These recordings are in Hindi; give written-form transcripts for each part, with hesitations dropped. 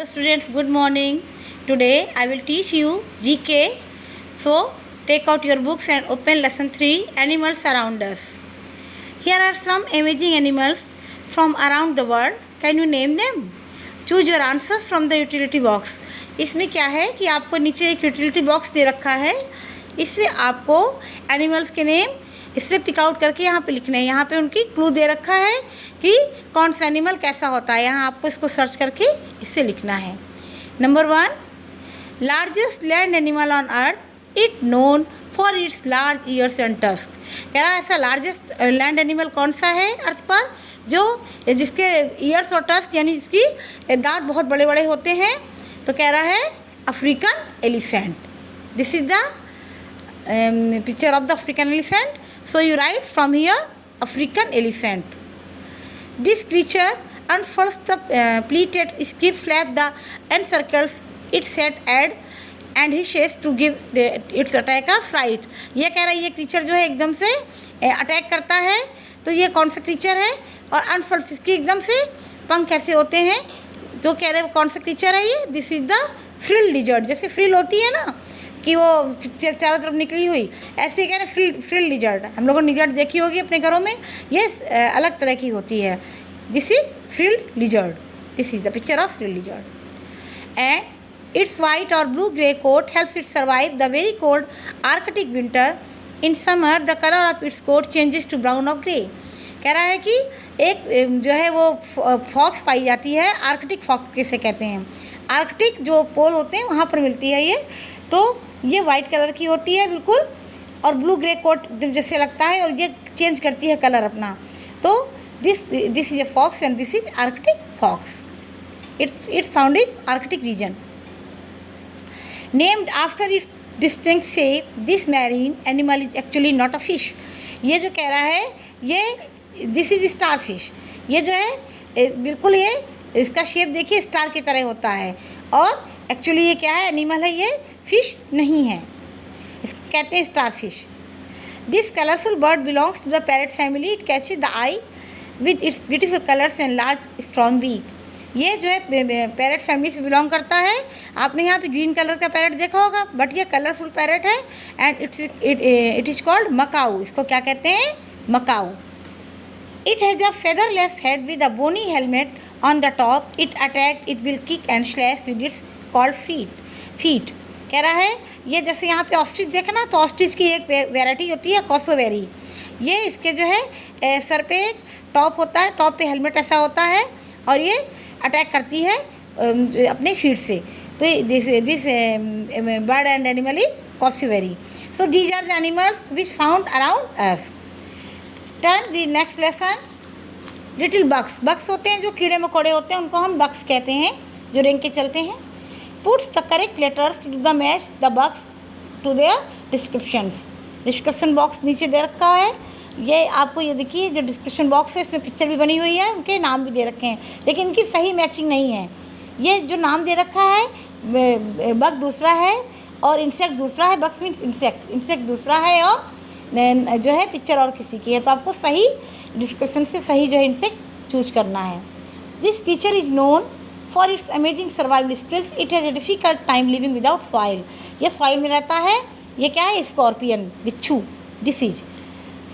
Hello students, good morning. Today I will teach you GK. So take out your books and open lesson 3, Animals Around Us. Here are some amazing animals from around the world. Can you name them? Choose your answers from the utility box. इसमें क्या है कि आपको नीचे एक यूटिलिटी बॉक्स दे रखा है, इससे आपको एनिमल्स के नेम इससे पिक आउट करके यहाँ पे लिखना है। यहाँ पे उनकी क्लू दे रखा है कि कौन सा एनिमल कैसा होता है, यहाँ आपको इसको सर्च करके इससे लिखना है। Number 1, largest land animal on earth, it known for it's large years and tusk. कह रहा है ऐसा लार्जेस्ट लैंड एनिमल कौन सा है अर्थ पर जो जिसके ईयर्स और टस्क यानी जिसकी दांत बहुत बड़े बड़े होते हैं। तो कह रहा है African elephant. This is the picture of the African elephant. So you write from here African elephant. This creature unfurls the pleated skin flap the encircles its head and hisses to give its attack a fright. ये कह रहा है ये क्रीचर जो है एकदम से अटैक करता है। तो ये कौन सा क्रीचर है और अनफर्ल्स इसकी एकदम से पंख कैसे होते हैं। तो कह रहे हैं कौन सा क्रीचर है ये। This is the frill lizard. जैसे फ्रिल होती है ना कि वो चारों तरफ निकली हुई, ऐसे कह रहे फ्रिल लिजर्ड। हम लोगों ने लिजर्ड देखी होगी अपने घरों में, ये अलग तरह की होती है। This is frill lizard. This is the picture of frill lizard and its white और blue grey coat helps it survive the very cold Arctic winter. In summer the colour of its coat changes to brown और ग्रे। कह रहा है कि एक जो है वो फॉक्स पाई जाती है, आर्कटिक फॉक्स किसे कहते हैं। आर्कटिक जो पोल होते हैं वहाँ पर मिलती है ये। तो ये वाइट कलर की होती है बिल्कुल, और ब्लू ग्रे कोट जैसे लगता है, और ये चेंज करती है कलर अपना। तो this is a fox and this is Arctic fox. It's found in Arctic region. Named after its distinct shape, this marine animal is actually not a fish. ये जो कह रहा है ये दिस इज स्टार फिश. ये जो है बिल्कुल ये इसका शेप देखिए स्टार की तरह होता है, और एक्चुअली ये क्या है एनिमल है, ये फिश नहीं है, इसको कहते हैं starfish. This colourful bird belongs to the parrot family. It catches the eye with its beautiful colours and large strong beak. ये जो है पैरट फैमिली से बिलोंग करता है. आपने यहाँ पे ग्रीन कलर का पैरट देखा होगा, बट ये कलरफुल पैरट है and it is called macaw. इसको क्या कहते हैं, macaw. It has a featherless head with a bony helmet on the top. It attack it will kick and slash with its called feet. कह रहा है ये जैसे यहाँ पे ऑस्ट्रिच देखा ना, तो ऑस्ट्रिच की एक वैरायटी होती है कॉसोवेरी. ये इसके जो है सर पे एक टॉप होता है, टॉप पे हेलमेट ऐसा होता है, और ये अटैक करती है अपने फीट से. तो this bird and animal is cassowary. So these are the animals which found around us. Turn we next lesson. Little bugs. Bugs होते हैं जो कीड़े मकोड़े होते हैं, उनको हम बग्स कहते हैं, जो रेंग के चलते हैं. Puts the correct letters to the match the bugs to their descriptions. Description box नीचे दे रखा है. ये आपको ये देखिए जो डिस्क्रिप्शन बॉक्स है इसमें पिक्चर भी बनी हुई है, उनके नाम भी दे रखे हैं, लेकिन इनकी सही मैचिंग नहीं है. ये जो नाम दे रखा है बग दूसरा है और इंसेक्ट दूसरा है. बग्स मीन्स इंसेक्ट दूसरा है, और जो है पिक्चर और किसी की है. तो आपको सही डिस्क्रिप्शन से सही जो है इंसेक्ट चूज करना है. This creature is known for it's amazing survival skills. It has a difficult time living without soil. ये सॉइल में रहता है. ये क्या है, स्कॉर्पियन, बिच्छू. This is.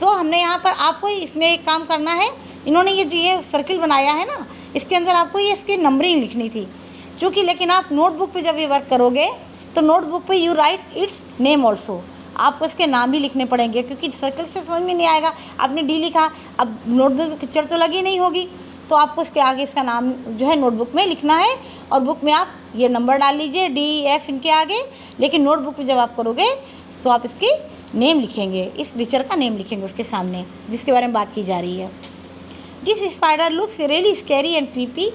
सो हमने यहाँ पर आपको इसमें एक काम करना है. इन्होंने ये जो ये सर्किल बनाया है ना, इसके अंदर आपको ये इसकी नंबरिंग लिखनी थी, चूँकि लेकिन आप नोटबुक पे जब ये वर्क करोगे तो नोटबुक पे you right it's name also. आपको इसके नाम भी लिखने पड़ेंगे, क्योंकि सर्कल से समझ में नहीं आएगा. आपने डी लिखा, अब नोटबुक में पिक्चर तो लगी नहीं होगी, तो आपको इसके आगे इसका नाम जो है नोटबुक में लिखना है, और बुक में आप ये नंबर डाल लीजिए DEF इनके आगे. लेकिन नोटबुक में जब आप करोगे तो आप इसकी नेम लिखेंगे, इस क्रीचर का नेम लिखेंगे उसके सामने जिसके बारे में बात की जा रही है. This spider looks really scary and creepy.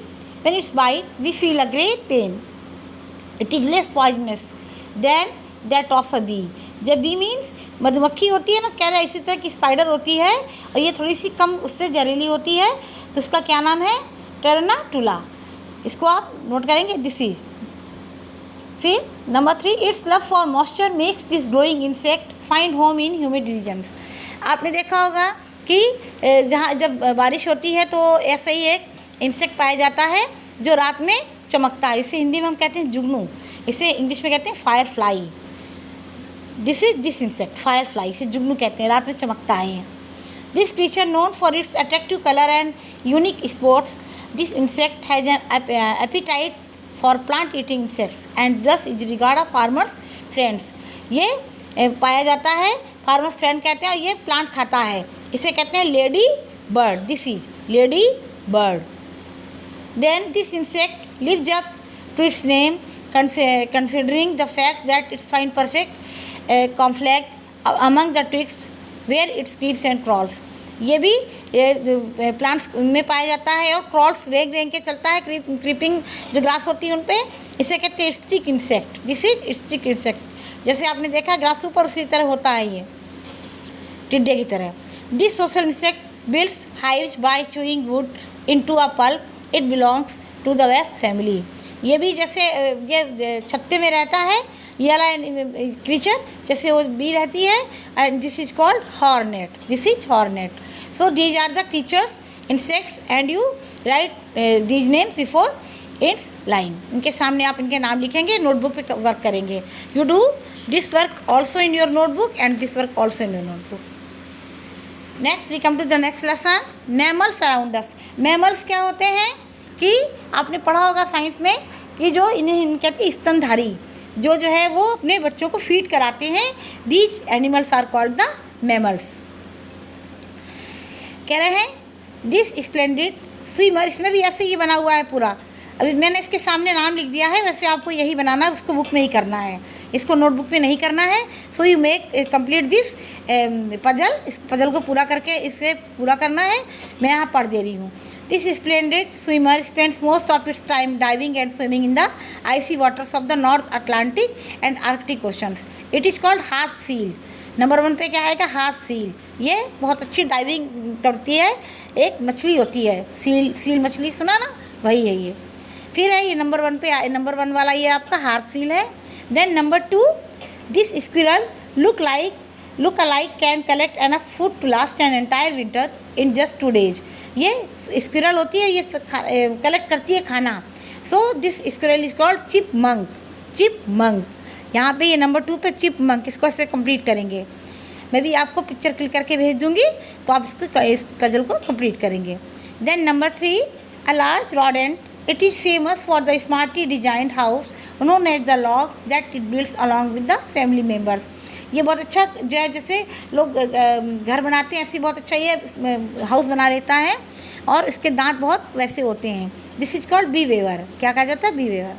When its bite we feel a great pain. It is less poisonous than that of a bee. जब बी मीन्स मधुमक्खी होती है ना, कह रहा है इसी तरह की स्पाइडर होती है, और ये थोड़ी सी कम उससे जहरीली होती है. तो इसका क्या नाम है, टेरान्टुला. इसको आप नोट करेंगे. This is. फिर number 3, its love for moisture makes this growing insect find home in humid regions. आपने देखा होगा कि जहाँ जब बारिश होती है तो ऐसा ही एक इंसेक्ट पाया जाता है जो रात में चमकता है, इसे हिंदी में हम कहते हैं जुगनू, इसे इंग्लिश में कहते हैं fire fly. This is this insect fire fly, इसे जुगनू कहते हैं, रात में चमकता है। This creature known for its attractive colour and unique spots, this insect has an appetite for plant eating insects and this is regard of farmers friends. ये पाया जाता है, फार्मर्स फ्रेंड कहते हैं, और ये प्लांट खाता है, इसे कहते हैं lady bird. This is lady bird. Then this insect lives up to its name considering the fact that it's find perfect conflict among the twigs where it creeps and crawls। ये भी प्लांट्स में पाया जाता है और क्रॉल्स रेंग रेंग के चलता है, क्रीपिंग जो ग्रास होती है उन पे, इसे कहते हैं stick insect. This is stick insect. जैसे आपने देखा ग्रास ऊपर उसी तरह होता है, ये टिड्डे की तरह। This social insect builds hives by chewing wood into a pulp, it belongs to the wasp family. ये भी जैसे ये छत्ते में रहता है, ये वाला क्रीचर जैसे वो बी रहती है, and this is called hornet. This is hornet. So these are the creatures insects and you write these names before its line. इनके सामने आप इनके नाम लिखेंगे, नोटबुक पे वर्क करेंगे। You do this work also in your notebook and this work also in your notebook. Next we come to the next lesson, mammals around us. Mammals क्या होते हैं कि आपने पढ़ा होगा साइंस में कि जो इन्हें कहते हैं स्तनधारी, जो है वो अपने बच्चों को फीड कराते हैं। These animals are called the mammals. कह रहे हैं दिस स्प्लेंडेड स्विमर, इसमें भी ऐसे ही बना हुआ है पूरा। अभी मैंने इसके सामने नाम लिख दिया है, वैसे आपको यही बनाना है, उसको बुक में ही करना है, इसको नोटबुक में नहीं करना है। So you make complete this puzzle, इस पजल को पूरा करके इसे पूरा करना है। मैं यहाँ पढ़ दे रही हूँ। This splendid swimmer spends most of its time diving and swimming in the icy waters of the North Atlantic and Arctic Oceans. It is called half seal. Number 1 पे क्या आएगा? Half seal. ये बहुत अच्छी डाइविंग करती है, एक मछली होती है, सील मछली, सुना ना, वही है ये। फिर है ये नंबर 1 पे, नंबर 1 वाला ये आपका हाफ सील है। Then number 2, this squirrel look alike can collect enough food to last an entire winter in just 2 days। ये स्क्विरल होती है, ये कलेक्ट करती है खाना। So this squirrel is called chipmunk. यहाँ पे ये नंबर 2 पे चिपमंक, इसको ऐसे कंप्लीट करेंगे। मैं भी आपको पिक्चर क्लिक करके भेज दूँगी, तो आप इस पजल को कंप्लीट करेंगे। Then number 3, a large rodent, it is famous for the smartly designed house known as the लॉग that it builds along with the family members. ये बहुत अच्छा जो है, जैसे लोग घर बनाते हैं, ऐसे बहुत अच्छा ये हाउस बना लेता है, और इसके दांत बहुत वैसे होते हैं। This is called beaver. क्या कहा जाता है? Beaver.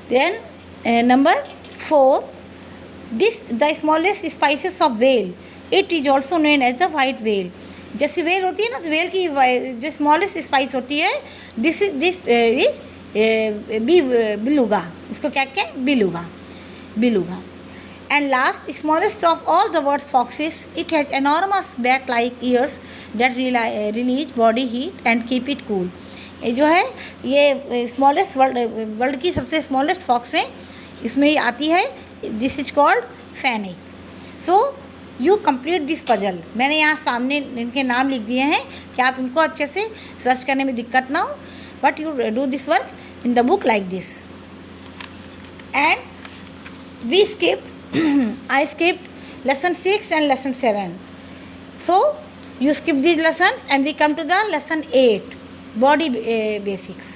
Then number 4, this the smallest species of whale, it is also known as the white whale. जैसे व्हेल होती है ना, तो व्हेल की जो स्मॉलेस्ट स्पाइस होती है, दिस इज बिलुगा। इसको क्या कहते हैं? बिलुगा। And last, smallest of all the world's foxes, it has enormous bat-like ears that release body heat and keep it cool। ये जो है, ये स्मॉलेस्ट वर्ल्ड की सबसे स्मॉलेस्ट फॉक्स है, इसमें ही आती है। This is called fennec. So you complete this puzzle. मैंने यहाँ सामने इनके नाम लिख दिए हैं कि आप इनको अच्छे से सर्च करने में दिक्कत ना हो, but you do this work in the book like this. And we skip I skipped lesson 6 and lesson 7. So you skip these lessons and we come to the lesson 8, body basics।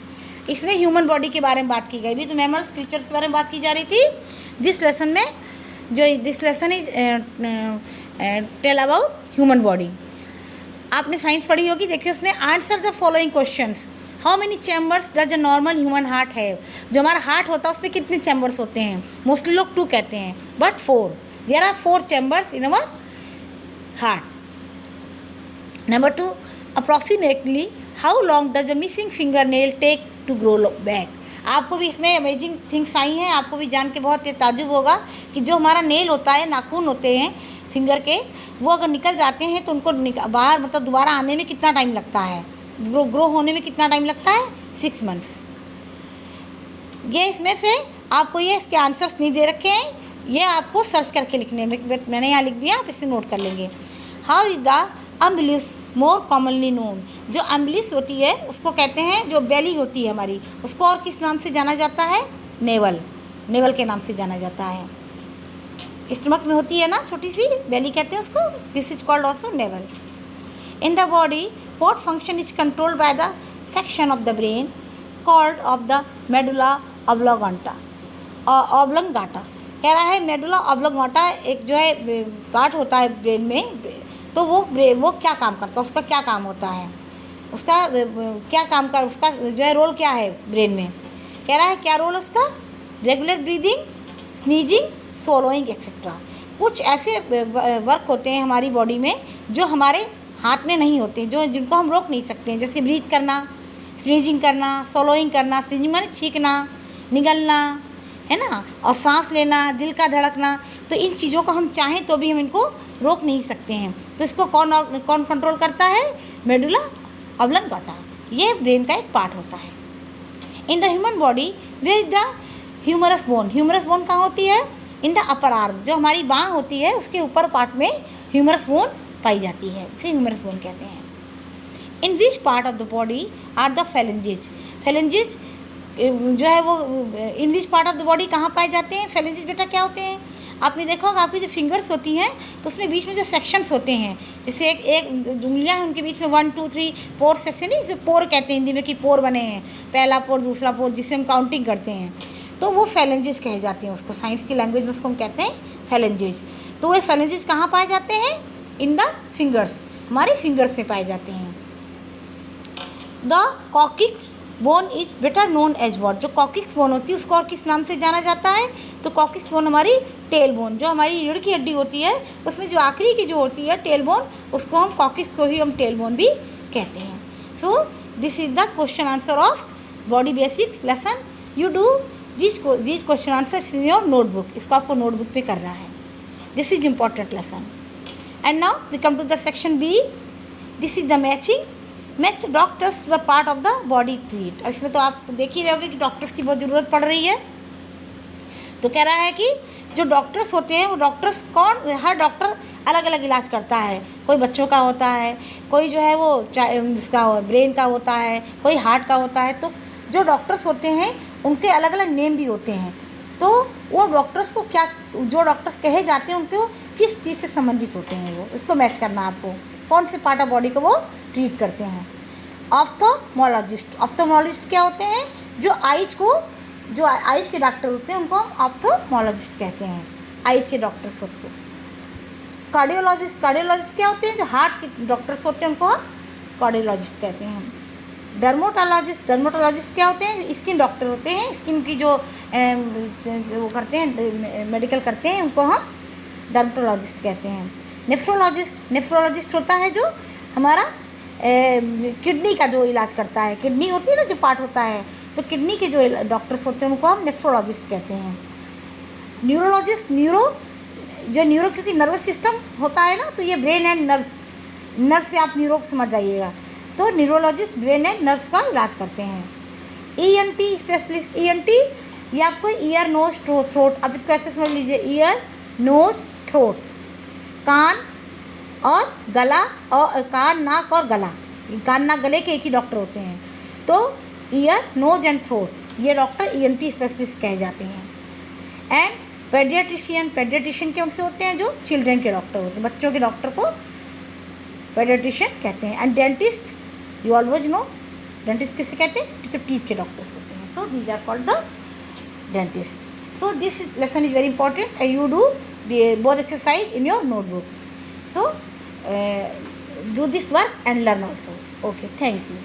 इसमें ह्यूमन बॉडी के बारे में बात की गई भी, तो मैमल्स क्रीचर्स के बारे में बात की जा रही थी। दिस लेसन में this lesson is tell about human body. आपने साइंस पढ़ी होगी, देखिए उसमें answer the following questions. How many chambers does a normal human heart है? जो हमारा हार्ट होता है उसमें कितने चैम्बर्स होते हैं? मोस्टली लोग 2 कहते हैं, but 4। There are 4 chambers in our heart. Number 2, approximately how long does a missing finger nail take to grow back? आपको भी इसमें अमेजिंग थिंग्स आई हैं, आपको भी जान के बहुत ताजुब होगा कि जो हमारा नेल होता है, नाखून होते हैं फिंगर के, वो अगर निकल जाते हैं तो उनको बाहर मतलब दोबारा आने में कितना टाइम लगता है? ग्रो होने में कितना टाइम लगता है? 6 मंथ्स। ये इसमें से आपको ये इसके आंसर्स नहीं दे रखे हैं, ये आपको सर्च करके लिखने में, मैंने यहाँ लिख दिया, आप इसे नोट कर लेंगे। How is the umbilicus more commonly known, जो अम्बलिस होती है उसको कहते हैं, जो बेली होती है हमारी उसको और किस नाम से जाना जाता है, नेवल, नेवल के नाम से जाना जाता है। स्टमक में होती है ना छोटी सी बेली कहते हैं उसको, this is called also naval. In the body what function is controlled by the section of the brain called of the medulla oblongata, oblongata कह रहा है। मेडुला ऑब्लोंगाटा एक जो है पार्ट होता है ब्रेन में, तो वो क्या काम करता है, उसका क्या काम होता है, उसका क्या काम कर, उसका जो है रोल क्या है ब्रेन में, कह रहा है क्या रोल है उसका, regular breathing, sneezing, soloing etcetera. कुछ ऐसे वर्क होते हैं हमारी बॉडी में जो हमारे हाथ में नहीं होते, जो जिनको हम रोक नहीं सकते हैं, जैसे ब्रीथ करना, स्नीजिंग करना, सोलोइंग करना, स्नीजिंग माने छींकना, निगलना, है ना, और सांस लेना, दिल का धड़कना। तो इन चीज़ों को हम चाहें तो भी हम इनको रोक नहीं सकते हैं। तो इसको कौन कंट्रोल करता है, मेडुला ऑब्लोंगाटा, ये ब्रेन का एक पार्ट होता है। In the human body where is the humerus bone, humerus bone कहाँ होती है, इन द अपर आर्म, जो हमारी बाँह होती है उसके ऊपर पार्ट में ह्यूमरस बोन पाई जाती है, इसे ह्यूमरस बोन कहते हैं। In which part of the body are the phalanges, phalanges जो है वो in which part of the body कहाँ पाए जाते हैं, फेलेंजेज बेटा क्या होते हैं, आपने देखा होगा आपकी जो फिंगर्स होती हैं तो उसमें बीच में जो सेक्शंस होते हैं, जैसे एक उंगलियां हैं उनके बीच में 1 2 3 पोर सेक्शन, नहीं, इसे पोर कहते हैं हिंदी में कि पोर बने हैं, पहला पोर दूसरा पोर, जिसे हम काउंटिंग करते हैं, तो वो फेलेंजेज कहे जाते हैं उसको, साइंस की लैंग्वेज में उसको हम कहते हैं फेलेंजेज। तो वो फेलेंजेज कहाँ पाए जाते हैं, इन द फिंगर्स, हमारे फिंगर्स में पाए जाते हैं। The coccyx bone is better known as what, जो कॉकिक्स बोन होती है उसको और किस नाम से जाना जाता है, तो कॉकिक्स बोन हमारी टेल बोन, जो हमारी रीढ़ की हड्डी होती है उसमें जो आखिरी की जो होती है टेल बोन, उसको हम कॉकिक्स को ही हम टेल बोन भी कहते हैं। So this is the question answer of body basics lesson. You do this question answer in your notebook, इसको आपको नोटबुक पे करना है, this is important lesson. And now we come to the section B, this is the matching, match doctors the part of the body treat. अब इसमें तो आप देख ही रहे होगे कि डॉक्टर्स की बहुत ज़रूरत पड़ रही है। तो कह रहा है कि जो डॉक्टर्स होते हैं वो डॉक्टर्स कौन, हर डॉक्टर अलग अलग इलाज करता है, कोई बच्चों का होता है, कोई जो है वो इसका ब्रेन का होता है, कोई हार्ट का होता है। तो जो डॉक्टर्स होते हैं उनके अलग अलग नेम भी होते हैं। तो वो डॉक्टर्स को क्या, जो डॉक्टर्स कहे जाते हैं उनको किस चीज़ से संबंधित होते हैं, वो इसको मैच करना आपको, कौन से पार्ट ऑफ बॉडी को वो ट्रीट करते हैं। ऑप्थोमोलॉजिस्ट, ऑप्थोमोलॉजिस्ट क्या होते हैं, जो आइज के डॉक्टर होते हैं उनको हम ऑप्थोमोलॉजिस्ट कहते हैं, आइज के डॉक्टर्स होते हैं। कार्डियोलॉजिस्ट, कार्डियोलॉजिस्ट क्या होते हैं, जो हार्ट के डॉक्टर्स होते हैं उनको हम कार्डियोलॉजिस्ट कहते हैं। डर्मोटोलॉजिस्ट, डर्मोटोलॉजिस्ट क्या होते हैं, स्किन डॉक्टर होते हैं, स्किन की जो वो करते हैं, मेडिकल करते हैं, उनको हम डर्मोटोलॉजिस्ट कहते हैं। नेफ्रोलॉजिस्ट, नेफ्रोलॉजिस्ट होता है जो हमारा किडनी का जो इलाज करता है, किडनी होती है ना जो पार्ट होता है, तो किडनी के जो डॉक्टर्स होते हैं उनको हम नेफ्रोलॉजिस्ट कहते हैं। न्यूरोलॉजिस्ट, न्यूरो क्योंकि नर्वस सिस्टम होता है ना, तो ये ब्रेन एंड नर्व्स से आप न्यूरो समझ जाइएगा, तो न्यूरोलॉजिस्ट ब्रेन एंड नर्व्स का इलाज करते हैं। ENT स्पेशलिस्ट, ENT ये आपको ईयर नोज थ्रोट, अब इसको ऐसे समझ लीजिए, ईयर नोज थ्रोट, कान और गला, और कान नाक और गला, कान नाक गले के एक ही डॉक्टर होते हैं, तो ईयर नोज एंड थ्रोट, ये डॉक्टर ENT स्पेशलिस्ट कहे जाते हैं। एंड पेडियाट्रिशियन, पेडियाट्रिशियन कौन से होते हैं, जो चिल्ड्रन के डॉक्टर होते हैं, बच्चों के डॉक्टर को पेडियाट्रिशियन कहते हैं। And dentist, you always know dentist किसे कहते हैं, जो टीथ के डॉक्टर्स होते हैं, so these are called the dentist. So this lesson is very important and you do both exercise in your notebook. So do this work and learn also. Okay, thank you.